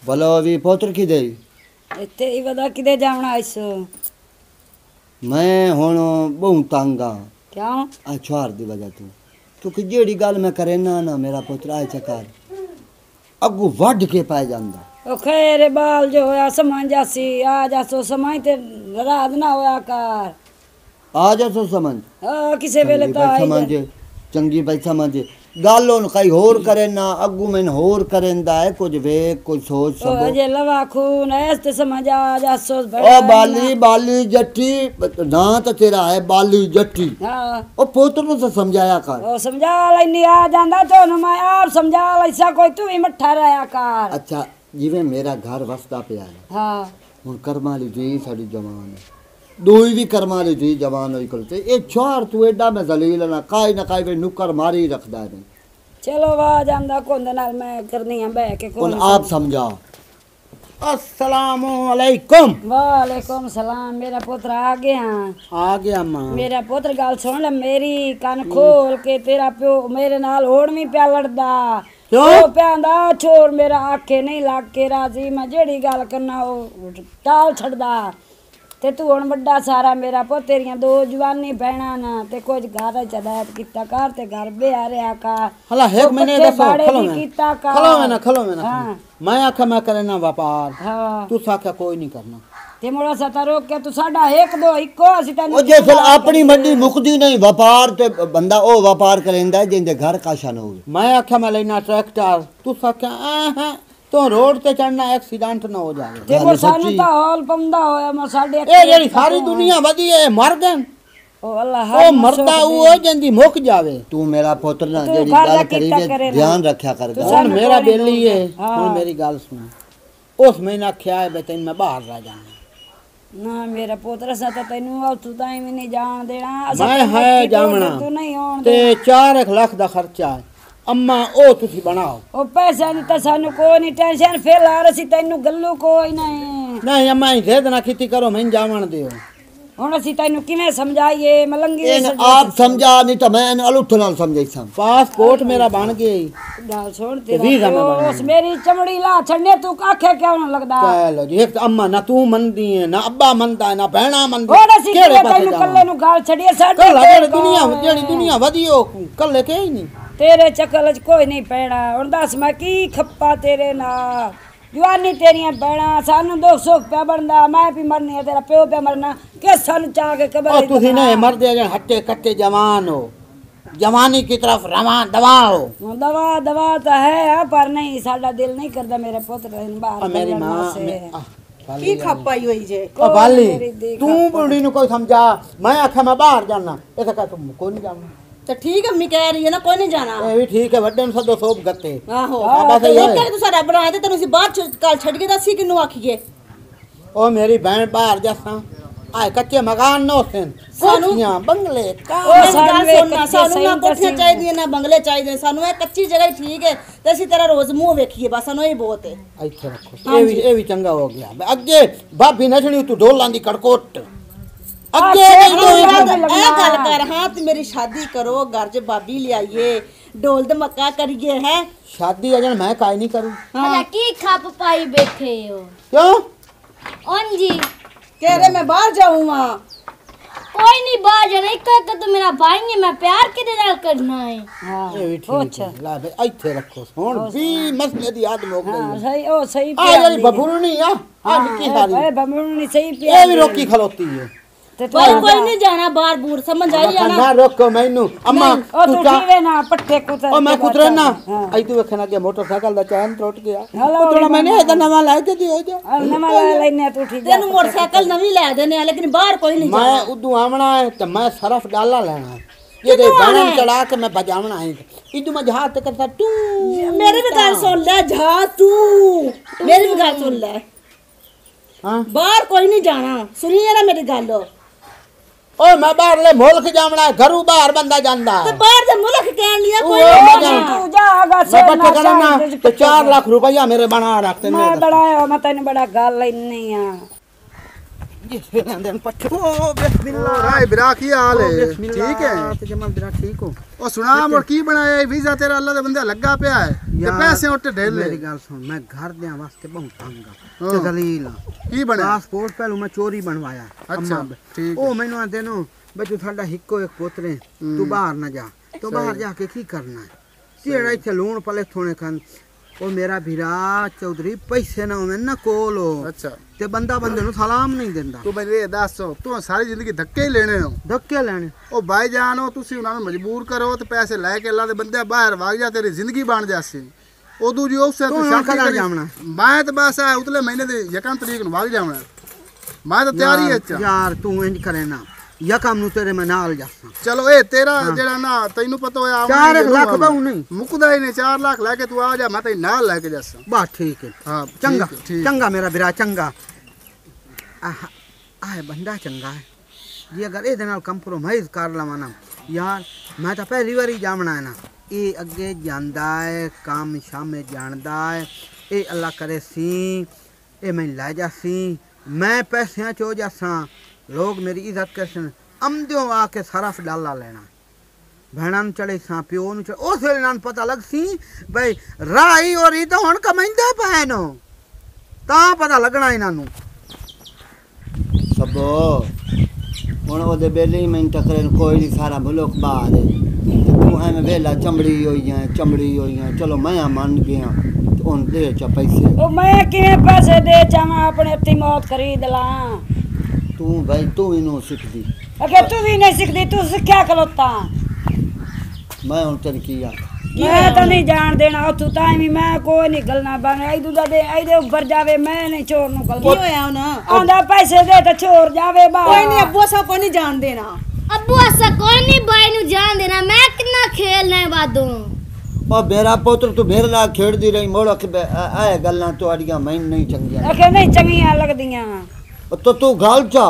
भलो भी पोत्र की दे इत्ते ही वदा किदे जावना इसो मैं हुण बहुत तंग हाँ क्यों आ छुआर दी वजह तू कि जेड़ी गल मैं करे ना मेरा पुत्र आए चकार अगू वड के पाए जांदा ओ खैर बाल जो होया समझ जासी आ जासो समझ ते रात ना होया कर आ जा सो समझ किसे वेले तो आई समझ चंगी भाई समझ गल हुन कई होर करे ना अगू मैन होर करेंदा है कुछ वे कुछ सोच सब ओ जे लवा खून है ते समझ आ जासो ओ बाली जट्टी ना तो तेरा है बाली जट्टी हां ओ पुत्र नु तो समझाया कर ओ समझा लैनी आ जांदा तो न मैं आप समझा लैसा कोई तू भी मठा रहा कर अच्छा जिवें मेरा घर वसदा पिया है हां हुन कर्माली जी साडी जवान है दोई भी कर्माली जी जवान होई करते ए छोर तू एडा में जलील ना काई वे नुकर मारी रखदा है चलो वा जांदा कोंदे नाल मैं करनी है बैठ के कौन आप समझाओ अस्सलाम वालेकुम वालेकुम सलाम मेरा पुत्र आ गया मां मेरा पुत्र गल सुन ले मेरी कान खोल के तेरा प्यो मेरे नाल होड़ भी प्या लड़दा क्यों प्यांदा छोड़ मेरा आखे नहीं लाग के राजी मैं जेड़ी गल करना ओ टाल छड़दा ते तू हुण बड़ा सारा मेरा पुत तेरियां दो जवानी बहना ना ते कुछ घर चदायत कीता कर ते घर बेहा रहा का हला एक महीने दसो खलो में ना मैं आखा मैं करे ना व्यापार हां तू साखा कोई नहीं करना ते मोड़ा सता रोक के तू साडा एक दो इको असि तने ओ जे फिर अपनी मंडी मुकदी नहीं व्यापार ते बंदा ओ व्यापार करेंदा है जिंदे घर काशा न होवे मैं आखा मैं लेना ट्रैक्टर तू साखा तो रोड ते चढ़ना एक्सीडेंट ना हो जाए ते वो सानू ता हॉल पंदा होया मैं साडे ए जेड़ी सारी दुनिया वदी है मर गए ओ अल्लाह ओ मरता वो जंदी मुक जावे तू मेरा पुत्र ना जेड़ी गल करी जे ध्यान रखया कर हुन मेरा बेली है हुन मेरी गल सुन उस महीना आख्या है बे तैन मैं बाहर रह जाना ना मेरा पुत्र सा तो तैनू तू ताई भी नहीं जान देना मैं है जावना तू नहीं होण ते 4 लाख दा खर्चा है अम्मा ओ तुसी बनाओ ओ पैसा दी ता सानू कोई नहीं टेंशन फिलहाल असि तैनू गल्लू कोई नहीं अम्मा ही दे देना खेती करो मैं जावण दियो हुण असि तैनू किवें समझाइए मलंगी आप समझा नहीं तो मैं अलुठ नाल समझाईसा पासपोर्ट मेरा बन गया गल सुन तेरा उस मेरी चमड़ी ला छड़ने तू आखे क्यों न लगदा चलो जी एक अम्मा ना तू मनदी है ना अब्बा मनदा है ना बहना मनदी हुण असि तैनू कल्ले नु गाल छड़िए साडे जेड़ी दुनिया वधियो कल्ले के ही नहीं तेरे चक्कर च कोई नहीं पैना हुण दस मैं की खप्पा तेरे नाल जवानी तेरियां पैना सानू दुख सुख पे बनदा मैं भी मरनी है तेरा प्यो पे मरना के सन चाह के कबर तुसी नहीं मर दे हट्टे कट्टे जवान हो जवानी की तरफ रवा दवा हो दवा तो है पर नहीं साडा दिल नहीं करदा मेरे पुत्र बाहर मेरी मां की खपाई होई जे ओ बाली तू बुढ़ी नु कोई समझा मैं आखा मैं बाहर जाना ऐसा का तुम को नहीं जाना तो ठीक अम्मी कह रही है ना कोई नहीं जाना ए भी ठीक है बड्डे नु सदो सोप गत्ते आहो बस ये तू सारा बनाए ते तनु सी बाहर कल छड़ के दसी किनु आखिए ओ मेरी बहन बाहर जासा आए कच्चे मकान नो सेन कोठियां बंगले ओ सानू ना कोठियां चाहिए ना बंगले चाहिए सानू ए कच्ची जगह ठीक है ते ਅਸੀਂ तेरा रोज मुंह वेखिए बस सानू ही बहुत है अच्छा रखो ए भी चंगा हो गया अगे भाभी नचणी तू ढोलां दी कड़कोट अगे ए गल कर हां ते मेरी शादी करो घर च भाभी ले आइए ढोल धमका करिए है शादी अजन मैं काई नहीं करूं हां की खप पाई बैठे हो क्यों ओन जी कह रहे मैं बाहर जाऊंगा कोई नहीं बाहर जाना एक तो मेरा भाई है मैं प्यार के नाल करना है हां ए भी ठीक है ला बे इथे रखो हुन भी मसले दी आदम हो गई हां सही ओ सही आ यारी बबुरनी आ निकी सारी ए बबुरनी सही प्यार ए भी रोकी खलोती है कोई नहीं जाना बाहर बूर समझ आई ना ना रोको मैनू अम्मा ओ तू ठीवे ना पट्टे कुतर ओ मैं कुतरे ना आई तू वेखना के मोटरसाइकिल दा चैन टूट गया तो मैंने इधर नवा ला के दियो जा नवा ला लेने तू ठीक तेनु मोटरसाइकिल नवी ला देने लेकिन बाहर कोई नहीं मैं उदू आवना है तो मैं सरफ डाला लेना ये दे बनन चढ़ा के मैं बजावना है इदू मैं जहाज तक करता तू मेरी भी गाल सुन ले जहाज तू मेरी भी गाल सुन ले हां बाहर कोई नहीं जाना सुनिए ना मेरी गल ओ मैं बाहर ले मुल्क जावना घरू बाहर बंदा जांदा तो बाहर दे मुल्क कहन लिया कोई तू जागा से ना करना तो 4 लाख रुपया मेरे बना रखते मैं बड़ा मैं तने बड़ा गाल लेनी आ ये लेंदन पट्ठे ओ बिस्मिल्लाह राय बिरा की हाल है बिस्मिल्लाह, ठीक है ते जमाल बिरा ठीक हो ओ सुना मोर की बनाया वीजा तेरा अल्लाह दे बंदे लगा पिया है ते पैसे उठ ढेल ले मेरी गल सुन मैं घर दें वास्ते बहुत तंग हां ते दलील की बने पासपोर्ट पहलू मैं चोरी बनवाया अच्छा ठीक ओ मैनू आंदे नो बे तू साडा हिक्को एक पुत्र है तू बाहर ना जा तो बाहर जाके की करना है केड़ा इथे लूण पले थोने खान ओ मेरा भीरा चौधरी पैसे ना होवे ना कोल हो अच्छा ते बंदा बंदे नु सलाम नहीं देंदा तू मेरे दस तू सारी जिंदगी धक्के ही लेने हो धक्के लेने ओ भाईजान हो तुसी उन्हां नु मजबूर करो ते पैसे लेके अल्लाह दे बंदे बाहर भाग जा तेरी जिंदगी बन जासी ओदू जी उससे तू कदा जावना मैं तो बस है उतले महीने दी यकम तरीक नु भाग जावना मैं तो तैयारी है यार तू इंज करे ना यकम नु तेरे मैं नाल जासा चलो ए तेरा जेड़ा ना तैनू पता होया 4 लाख बहु नहीं मुकदा ही नहीं 4 लाख लेके तू आ जा मैं तेरी नाल लेके जासा बस ठीक है हां चंगा ठीक चंगा मेरा बिरा चंगा आए बंदा चंगा है जी अगर ए नाल कंप्रोमाइज कर लवा ना यार मैं तो पहली बार ही जावना है ना ये अगे जांदा है काम शामे जानदा है ए अल्लाह करे सी ए मैं ले जासी मैं पैसे चो जासा लोग मेरी इज्जत करसन अमदियों आके सरफ डाला लेना भैणा चढ़े सा प्यो नु चढ़े उस वेले नान पता लग सी भाई राई और ई तो हुण कमाइंदा पए नो ता पता लगना इना नु सबो हुण ओदे बेली में टकरे कोई नहीं सारा मुल्क बाहर है तू एवें वेला चमड़ी होई है चलो मैं मान गया उन दे चा पैसे ओ मैं किवें पैसे दे चावा अपने हत्थी मौत खरीद ला तू भाई तू इनो सीखदी अगे तू भी नहीं सीखदी तू सिक्ख्या खलोता मैं हुन तेरी किया मैं तो नहीं जान देना तू टाइम ही मैं कोई नहीं गलना बन आई दूजा दे आई दे ऊपर जावे मैं नहीं चोर नु गलना की होया ना आंदा पैसे दे तो चोर जावे बा कोई नहीं अब्बू सा को नहीं जान देना अब्बू ऐसा कोई नहीं भाई नु जान देना मैं कितना खेलना है बादों ओ बेरा पुत्र तू मेरे नाल खेड़दी रही मोड़ के आए गल्लां तोड़ियां मैं नहीं चंगियां अगे नहीं चंगियां लगदियां तो तू गाल चा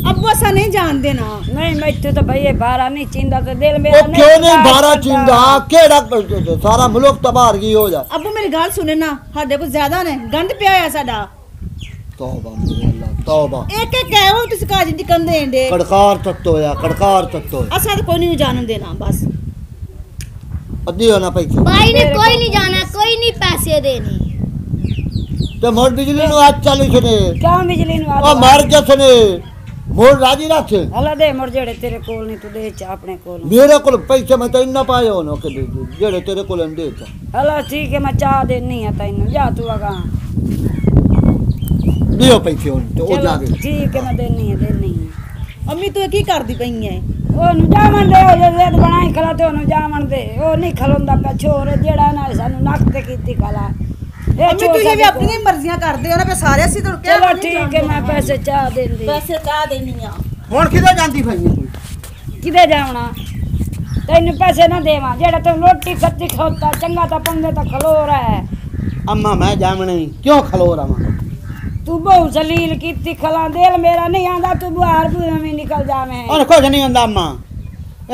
अब्बू ऐसा नहीं जान देना नहीं मैं तो भैया बारा नहीं चिंदा तो दिल मेरा ओ क्यों नहीं बारा चिंदा केड़ा सारा मुल्क तबाह की हो जा अब्बू मेरी गल सुने ना साडे को ज्यादा ने गंद पिया है साडा तौबा मेरे अल्लाह तौबा एक एक कहो तुस काज निकल देंदे कड़कार तत्तो असा तो कोई नहीं जानन देना बस अद्दी होना पैसे भाई ने कोई नहीं जाना कोई नहीं पैसे देने ते मोर बिजली नु आज चालू छने क्या बिजली नु ओ मार जसने मोर राजी रख हला दे मोर जेड़े तेरे कोल नहीं तू दे चा अपने कोल मेरे कोल पैसे मैं तो इन्ना पाए हो नो के जेड़े तेरे कोल दे चा हला ठीक है मैं चाह देनी है तैनू जा तू आगा दियो पैसे हो तो ओ जागे ठीक है मैं देनी है अम्मी तू की करदी पई है ओनु जावन दे ओ जे बनाई खला ते ओनु जावन दे ओ नहीं खलोंदा पे छोर जेड़ा ना सानू नक ते कीती खला अम्मी तू ये भी अपनी मर्जियां कर दे ना पे सारे सी तो क्या चलो ठीक है मैं पैसे चाह देंदी पैसे चाह देनी आ हुन किदे जांदी भई तू किदे जावना तैनू पैसे ना देवा जेड़ा तू रोटी खत्ती खाता चंगा ता पंदे ता खलो रहा है अम्मा मैं जावणे क्यों खलो रहा तू बहु जलील कीती खला दिल मेरा नहीं आंदा तू बाहर भी में निकल जावे और कुछ नहीं हुंदा अम्मा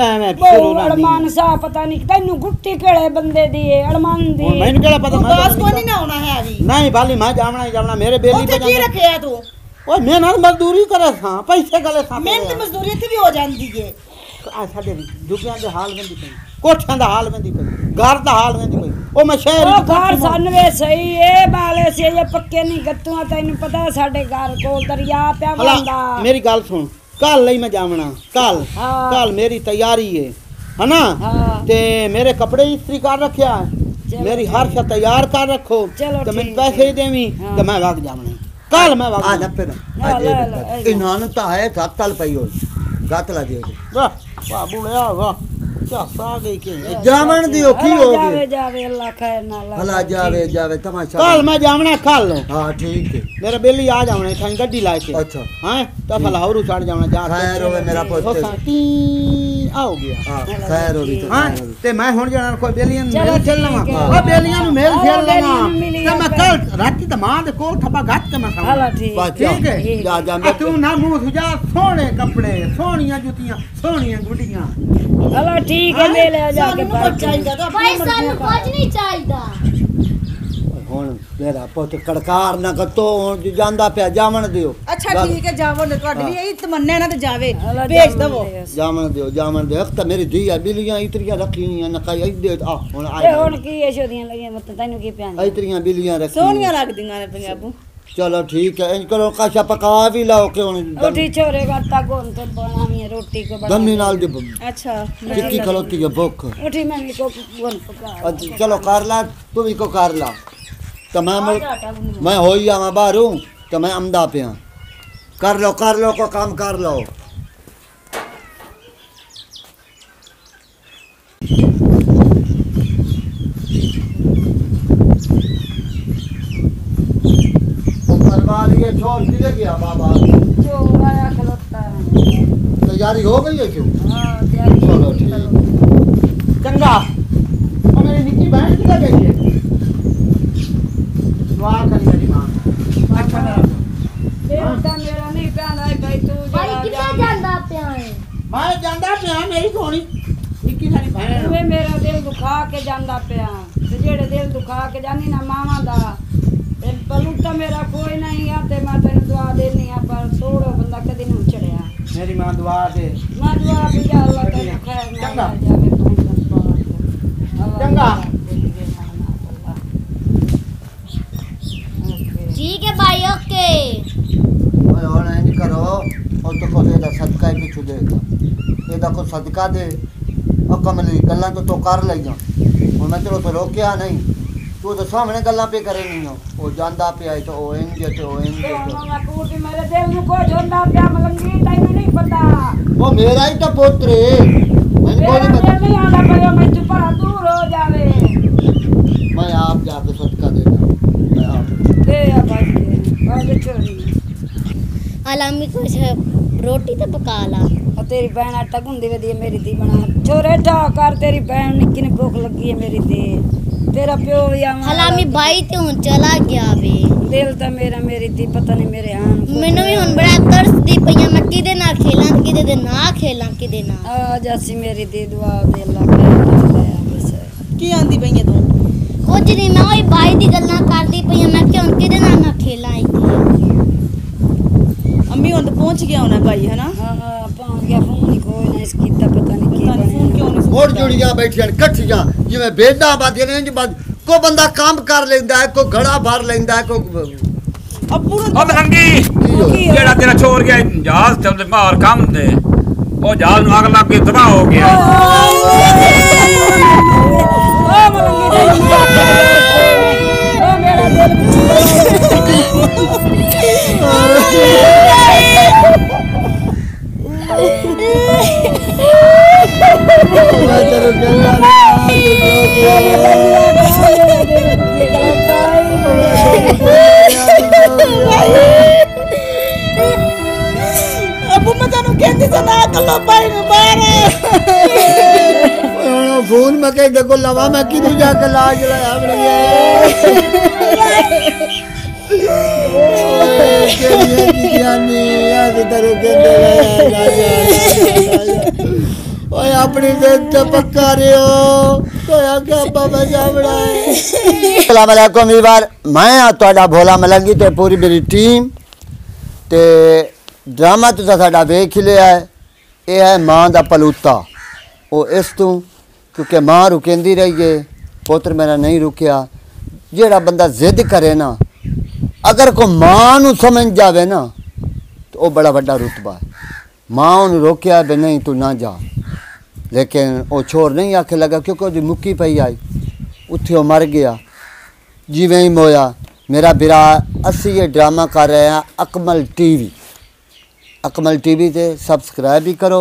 एवें बहु शुरू ना अरमान सा पता नहीं तैनू गुट्टी केड़े बंदे दी है अरमान दी हुन मैनू केड़ा पता बस को नहीं ना होना है अभी नहीं बाली मैं जावना ही जावना मेरे बेली ओथे की रखे है तू ओए मेहनत मजदूरी करे था पैसे गले था मेहनत मजदूरी इत्थे भी हो जांदी है आ साडे दुगियां दे हाल वेंदी पई कोठियां दा हाल वेंदी पई घर दा हाल वेंदी पई ओ मैं शहर ओ घर सनवे सही है बाले से ये पक्के नहीं गत्तुआ तैनू पता है साडे घर कोल दरिया पे बंदा मेरी गल सुन कल लई मैं जावना कल मेरी तैयारी है ना ते मेरे कपड़े इस्त्री कर रखया मेरी हर शय तैयार कर रखो तो मैं पैसे ही देवी तो मैं भाग जावना कल मैं भाग आ ना फिर इनानत है गातल पई हो गातला दे वाह वाह बुढ़िया वाह क्या सागे के जामन दियो की हो गए जावे अल्लाह खैर ना भला जावे तमाशा कल मैं जावना कल हां ठीक है मेरा बेली आ जावना थाई गड्डी ला के अच्छा हां तो भला हौरू चढ़ जावना जा खैर होवे मेरा पुत्र आओ गया हां खैर होवी तो हां ते मैं हुन जाना कोई बेलियन मेल खेल लवा ओ बेलियन नु मेल खेल लवा ते मैं कल राती त मां दे को ठपा गट के मैं खाऊं ठीक है जा तू ना मुंह सुजा सोने कपड़े सोनियां जुतियां सोनियां गुडियां हलो ठीक है ले ले जाके चाहिए तो भाई सानू कुछ नहीं चाहिदा ਹੁਣ ਮੇਰਾ ਪੁੱਤ ਕੜਕਾਰ ਨਾ ਕੱਤੋ ਹੁਣ ਜਾਂਦਾ ਪਿਆ ਜਾਵਣ ਦਿਓ ਅੱਛਾ ਠੀਕ ਹੈ ਜਾਵੋ ਤੁਹਾਡੀ ਵੀ ਇਹੀ ਤਮੰਨਾ ਨਾ ਤੇ ਜਾਵੇ ਭੇਜ ਦਵੋ ਜਾਵਣ ਦਿਓ ਤਾਂ ਮੇਰੀ ਧੀ ਆ ਬਿੱਲੀਆਂ ਇਤਰੀਆਂ ਰੱਖੀਆਂ ਹੋਈਆਂ ਨਕਾਈ ਇੱਦੇ ਆ ਹੁਣ ਤੇ ਹੁਣ ਕੀ ਐ ਛੋਦੀਆਂ ਲੱਗੀਆਂ ਮਤ ਤੈਨੂੰ ਕੀ ਪਿਆ ਇਤਰੀਆਂ ਬਿੱਲੀਆਂ ਰੱਖੀਆਂ ਸੋਹਣੀਆਂ ਲੱਗਦੀਆਂ ਨੇ ਪੰਜਾਬੂ ਚਲੋ ਠੀਕ ਹੈ ਇੰਜ ਕਰੋ ਕਾਸ਼ਾ ਪਕਾ ਵੀ ਲਾਓ ਕਿ ਹੁਣ ਉਠੀ ਛੋਰੇ ਕਰਤਾ ਕੋਨ ਤੇ ਬਣਾਵੀਂ ਰੋਟੀ ਕੋ ਬਣਾ ਦਮੀ ਨਾਲ ਦੀ ਅੱਛਾ ਚਿੱਕੀ ਖਲੋਤੀ ਹੈ ਭੁੱਖ ਉਠੀ ਮੈਂ ਵੀ ਕੋ ਕੋਨ ਪਕਾ ਚਲੋ ਕਰ ਲਾ ਤੂੰ ਵੀ ਕੋ ਕਰ ਲਾ ਤਾਂ ਮੈਂ ਹੋਈ ਆਵਾਂ ਬਾਹਰੋਂ ਤਾਂ ਮੈਂ ਆਮਦਾ ਪਿਆ ਕਰ ਲਓ ਕੋ ਕੰਮ ਕਰ ਲਓ ये छोड़ किधर गया बाबा चोर आया खलोता तैयारी हो गई है क्यों हां तैयारी चलो ठीक चंगा और मेरी निक्की बहन किधर गई है दुआ कर मेरी मां अच्छा बेटा मेरा नहीं पहना है भाई तू भाई किथे ਜਾਂਦਾ ਪਿਆ ਹੈ मैं ਜਾਂਦਾ ਪਿਆ ਮੇਰੀ ਸੋਹਣੀ ਨਿੱਕੀ ਸਾਡੀ ਬਹਿਣ ਵੇ ਮੇਰਾ ਦਿਲ ਦੁਖਾ ਕੇ ਜਾਂਦਾ ਪਿਆ ਤੇ ਜਿਹੜੇ ਦਿਲ ਦੁਖਾ ਕੇ ਜਾਨੀ ਨਾ ਮਾਵਾਂ ਦਾ ਤੇ ਬਲੂਟਾ ਮੇਰਾ ਕੋਈ ਨਹੀਂ ਆ ਤੇ ਮੈਂ ਤੈਨੂੰ ਦੁਆ ਦੇਣੀ ਆ ਪਰ ਥੋੜਾ ਬੰਦਾ ਕਦੇ ਨਹੀਂ ਚੜਿਆ मेरी मां दुआ दे ਮੈਂ ਦੁਆ ਵੀ ਜਾ ਅੱਲਾਹ ਤੈਨੂੰ ਖੈਰ ਨਾ ਚੰਗਾ। ਜਾਵੇ ਚੰਗਾ। ठीक है भाई ओके ओए और नहीं करो और तो को देदा सदका ही पिछू देगा ਇਹਦਾ ਕੋ ਸਦਕਾ ਦੇ ਉਹ ਕਮਲੀ ਗੱਲਾਂ ਤੋਂ ਕਰ ਲਈਆਂ ਹੁਣ ਮੈਂ ਤੈਨੂੰ ਰੋਕਿਆ ਨਹੀਂ ਤੂੰ ਤਾਂ ਸਾਹਮਣੇ ਗੱਲਾਂ ਪੇ ਕਰੇ ਨਹੀਂ ਉਹ ਜਾਂਦਾ ਪਿਆ ਤੇ ਉਹ ਇੰਜ ਤੇ ਉਹ ਇੰਜ ਮੈਂ ਕੂਰ ਵੀ ਮੇਰੇ ਦਿਲ ਨੂੰ ਕੋਈ ਜੋਂਦਾ ਪਿਆ ਮਲੰਗੀ ਤੈਨੂੰ ਨਹੀਂ ਪਤਾ ਉਹ ਮੇਰਾ ਹੀ ਤਾਂ ਪੁੱਤਰ ਏ ਮੈਨੂੰ ਕੋਈ ਨਹੀਂ ਪਤਾ ਨਹੀਂ ਆਂਦਾ ਪਿਆ ਮੈਂ ਚੁੱਪਾ ਦੂਰ ਹੋ ਜਾਵੇ मैं आप जाके सदका देता मैं आप दे आ भाई आज छोड़ी अलामी कुछ रोटी तो पका ला और तेरी बहन आटा गुंदी वे दी मेरी दी बना छोरे ठा कर तेरी बहन निक्की ने भूख लगी है मेरी दी तेरा प्यो भी आवा हलामी भाई ते हुन चला गया वे दिल तो मेरी दी पता नहीं मेरे हां मैनू भी हुन बड़ा तरस दी पईया मैं किदे ना खेलां किदे दे ना खेलां किदे ना आ जैसी मेरी दी दुआ दे अल्लाह खैर बस की आंदी पई तू कुछ नहीं मैं वही भाई दी गल्लां करदी पईया मैं कि हुन किदे ना मैं खेलां अम्मी हुन तो पहुंच गया होना भाई है ना हां पहुंच गया फोन नहीं कोई ना इसकी पता नहीं की फोन क्यों नहीं और जुड़ियां बैठियां इकट्ठियां जिवें बेड़ा बाधियां ने इंज बाध को बंदा काम कर लेंदा है को घड़ा भर लेंदा है को अब्बू ओ मलंगी जेड़ा तेरा छोड़ गया जहाज चलते बाहर काम दे ओ जहाज नु आग लग के तबाह हो गया ओ मलंगी ओ मेरा अब्बू मैं तेनू कहंदी सी ना कल्लो भाई नु मारे फोन में कह देखो लवा मैं किधर जाके लाज लाया ओए अपनी जिद पक्का रियो तो क्या बाबा जावड़ा अस्सलाम वालेकुम वीवर मैं ਤੁਹਾਡਾ ਭੋਲਾ ਮਲੰਗੀ ਤੇ ਪੂਰੀ ਮੇਰੀ ਟੀਮ ਤੇ ਡਰਾਮਾ ਤੁਸੀਂ ਸਾਡਾ ਵੇਖ ਲਿਆ ਹੈ ਇਹ ਹੈ ਮਾਂ ਦਾ ਪਲੂਤਾ ਉਹ ਇਸ ਤੋਂ ਕਿਉਂਕਿ ਮਾਂ ਰੁਕੇਂਦੀ ਰਹੀ ਹੈ ਪੁੱਤਰ ਮੇਰਾ ਨਹੀਂ ਰੁਕਿਆ ਜਿਹੜਾ ਬੰਦਾ ਜ਼ਿੱਦ ਕਰੇ ਨਾ ਅਗਰ ਕੋ ਮਾਂ ਨੂੰ ਸਮਝ ਜਾਵੇ ਨਾ ਤਾਂ ਉਹ ਬੜਾ ਵੱਡਾ ਰੁਤਬਾ ਹੈ ਮਾਂ ਉਹਨੂੰ ਰੋਕਿਆ ਵੀ ਨਹੀਂ ਤੂੰ ਨਾ ਜਾ ਲੇਕਿਨ ਉਹ ਛੋੜ ਨਹੀਂ ਆਖੇ ਲਗਾ ਕਿਉਂਕਿ ਉਹਦੀ ਮੁੱਕੀ ਪਈ ਆਈ ਉੱਥੇ ਉਹ ਮਰ ਗਿਆ ਜਿਵੇਂ ਹੀ ਮੋਇਆ ਮੇਰਾ ਵੀਰਾ ਅਸੀਂ ਇਹ ਡਰਾਮਾ ਕਰ ਰਹੇ ਹਾਂ अकमल टीवी से सब्सक्राइब ही करो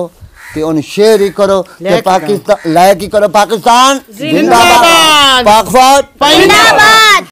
ते उन शेयर ही करो ते पाकिस्तान लाइक ही करो पाकिस्तान जिंदाबाद पाक फौज जिंदाबाद।